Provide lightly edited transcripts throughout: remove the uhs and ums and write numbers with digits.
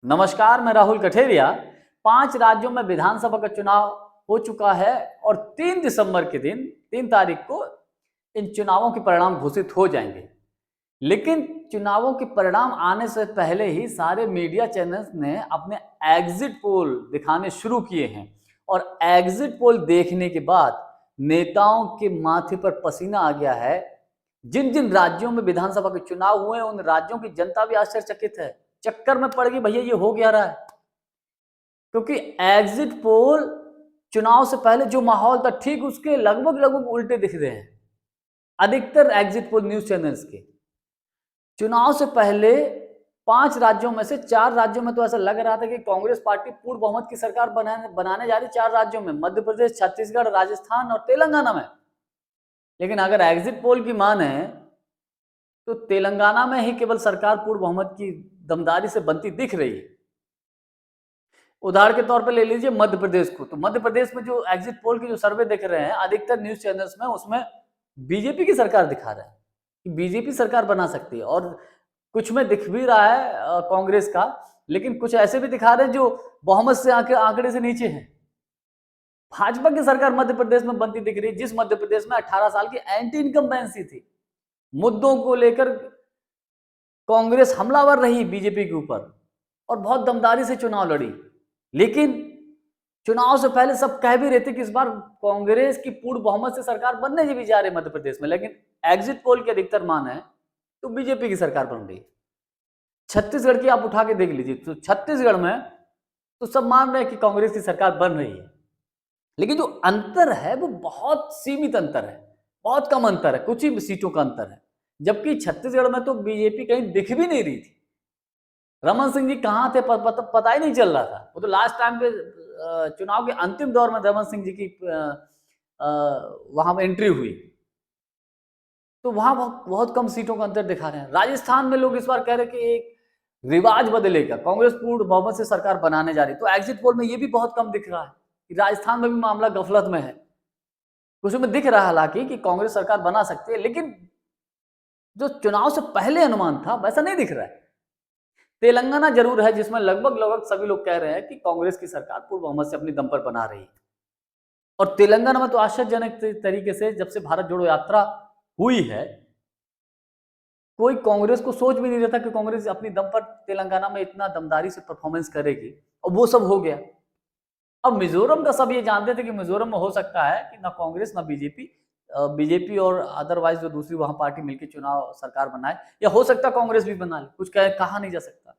नमस्कार, मैं राहुल कठेरिया। 5 राज्यों में विधानसभा का चुनाव हो चुका है और 3 दिसंबर के दिन 3 तारीख को इन चुनावों के परिणाम घोषित हो जाएंगे। लेकिन चुनावों के परिणाम आने से पहले ही सारे मीडिया चैनल्स ने अपने एग्जिट पोल दिखाने शुरू किए हैं और एग्जिट पोल देखने के बाद नेताओं के माथे पर पसीना आ गया है। जिन जिन राज्यों में विधानसभा के चुनाव हुए उन राज्यों की जनता भी आश्चर्यचकित है, चक्कर में पड़ गई भैया ये हो क्या रहा है। क्योंकि एग्जिट पोल चुनाव से पहले जो माहौल था ठीक उसके लगभग लगभग उल्टे दिख रहे हैं। अधिकतर एग्जिट पोल न्यूज चैनल्स के चुनाव से पहले 5 राज्यों में से 4 राज्यों में तो ऐसा लग रहा था कि कांग्रेस पार्टी पूर्ण बहुमत की सरकार बनाने जा रही। 4 राज्यों में मध्य प्रदेश, छत्तीसगढ़, राजस्थान और तेलंगाना में। लेकिन अगर एग्जिट पोल की माने तो तेलंगाना में ही केवल सरकार पूर्ण बहुमत की दमदारी से बनती दिख रही है। उदाहरण के तौर पर ले लीजिए मध्य प्रदेश को। तो मध्य प्रदेश में जो एग्जिट पोल के जो सर्वे दिख रहे हैं अधिकतर न्यूज चैनल्स में, उसमें बीजेपी की सरकार दिखा रहा है कि बीजेपी सरकार बना सकती है। और कुछ में दिख भी रहा है कांग्रेस का, लेकिन कुछ ऐसे भी दिखा रहे हैं जो बहुमत से आंकड़े से नीचे हैं। भाजपा की सरकार मध्य प्रदेश में बनती दिख रही है, जिस मध्य प्रदेश में 18 साल की एंटी इनकम्बेंसी थी। मुद्दों को लेकर कांग्रेस हमलावर रही बीजेपी के ऊपर और बहुत दमदारी से चुनाव लड़ी। लेकिन चुनाव से पहले सब कह भी रहे थे कि इस बार कांग्रेस की पूर्ण बहुमत से सरकार बनने भी जा रही है मध्य प्रदेश में। लेकिन एग्जिट पोल के अधिकतर मान है तो बीजेपी की सरकार बन रही है। छत्तीसगढ़ की आप उठा के देख लीजिए, तो छत्तीसगढ़ में तो सब मान रहे हैं कि कांग्रेस की सरकार बन रही है। लेकिन जो अंतर है वो बहुत सीमित अंतर है, बहुत कम अंतर है, कुछ ही सीटों का अंतर है। जबकि छत्तीसगढ़ में तो बीजेपी कहीं दिख भी नहीं रही थी। रमन सिंह जी कहाँ थे पता ही नहीं चल रहा था। वो तो लास्ट टाइम पे चुनाव के अंतिम दौर में रमन सिंह जी की वहां पर एंट्री हुई, तो वहां बहुत कम सीटों का अंतर दिखा रहे हैं। राजस्थान में लोग इस बार कह रहे हैं कि एक रिवाज बदलेगा, कांग्रेस पूर्ण बहुमत से सरकार बनाने जा रही। तो एग्जिट पोल में ये भी बहुत कम दिख रहा है कि राजस्थान में भी मामला गफलत में है। कुछ में दिख रहा है हालांकि कि कांग्रेस सरकार बना सकती है, लेकिन जो चुनाव से पहले अनुमान था वैसा नहीं दिख रहा है। तेलंगाना जरूर है जिसमें लगभग लगभग सभी लोग कह रहे हैं कि कांग्रेस की सरकार पूर्ण बहुमत से अपनी दम पर बना रही है। और तेलंगाना में तो आश्चर्यजनक तरीके से जब से भारत जोड़ो यात्रा हुई है, कोई कांग्रेस को सोच भी नहीं रहा था कि कांग्रेस अपनी दम पर तेलंगाना में इतना दमदारी से परफॉर्मेंस करेगी, और वो सब हो गया। अब मिजोरम का सब ये जानते थे कि मिजोरम में हो सकता है कि ना कांग्रेस ना बीजेपी और अदरवाइज जो दूसरी वहां पार्टी मिलकर चुनाव सरकार बनाए, या हो सकता कांग्रेस भी बना ले, कुछ कहा नहीं जा सकता।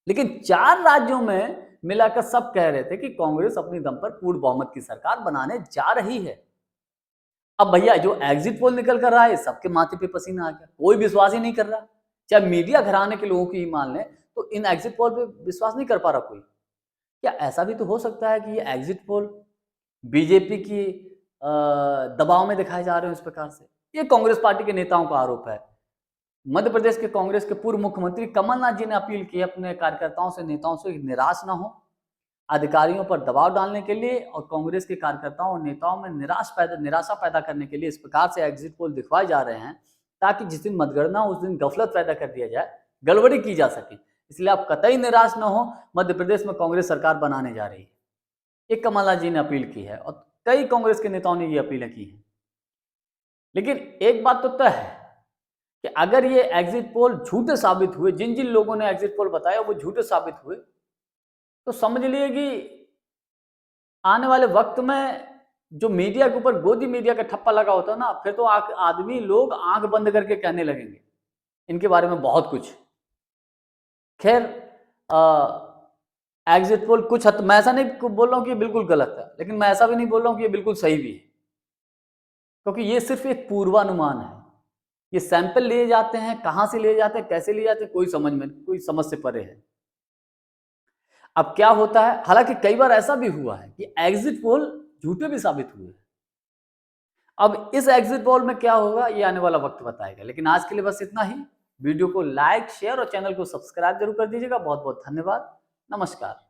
लेकिन 4 राज्यों में मिलाकर सब कह रहे थे कि कांग्रेस अपनी दम पर पूर्ण बहुमत की सरकार बनाने जा रही है। अब भैया जो एग्जिट पोल निकल कर रहा है सबके माथे पे पसीना आ गया, कोई विश्वास ही नहीं कर रहा। चाहे मीडिया घराने के लोगों की ही मान लें तो इन एग्जिट पोल पे विश्वास नहीं कर पा रहा कोई। क्या ऐसा भी तो हो सकता है कि ये एग्जिट पोल बीजेपी की दबाव में दिखाए जा रहे हैं इस प्रकार से? ये कांग्रेस पार्टी के नेताओं का आरोप है। मध्य प्रदेश के कांग्रेस के पूर्व मुख्यमंत्री कमलनाथ जी ने अपील की अपने कार्यकर्ताओं से, नेताओं से निराश ना हो, अधिकारियों पर दबाव डालने के लिए और कांग्रेस के कार्यकर्ताओं और नेताओं में निराशा पैदा करने के लिए इस प्रकार से एग्जिट पोल दिखवाए जा रहे हैं, ताकि जिस दिन मतगणना उस दिन गफलत पैदा कर दिया जाए, गड़बड़ी की जा सके। इसलिए आप कतई निराश न हो, मध्य प्रदेश में कांग्रेस सरकार बनाने जा रही है। ये कमलनाथ जी ने अपील की है और कई कांग्रेस के नेताओं ने ये अपीलें की है। लेकिन एक बात तो तय है कि अगर ये एग्जिट पोल झूठे साबित हुए, जिन जिन लोगों ने एग्जिट पोल बताया वो झूठे साबित हुए, तो समझ लिए कि आने वाले वक्त में जो मीडिया के ऊपर गोदी मीडिया का ठप्पा लगा होता है ना, फिर तो आदमी लोग आंख बंद करके कहने लगेंगे इनके बारे में बहुत कुछ। खैर, एग्जिट पोल कुछ हद, मैं ऐसा नहीं बोल रहा हूं कि ये बिल्कुल गलत है, लेकिन मैं ऐसा भी नहीं बोल रहा हूं कि ये बिल्कुल सही भी है, क्योंकि ये सिर्फ एक पूर्वानुमान है। ये सैंपल लिए जाते हैं, कहां से लिए जाते हैं, कैसे लिए जाते हैं, कोई समझ से परे है। अब क्या होता है, हालांकि कई बार ऐसा भी हुआ है कि एग्जिट पोल झूठे भी साबित हुए। अब इस एग्जिट पोल में क्या होगा ये आने वाला वक्त बताएगा। लेकिन आज के लिए बस इतना ही। वीडियो को लाइक, शेयर और चैनल को सब्सक्राइब जरूर कर दीजिएगा। बहुत बहुत धन्यवाद। नमस्कार।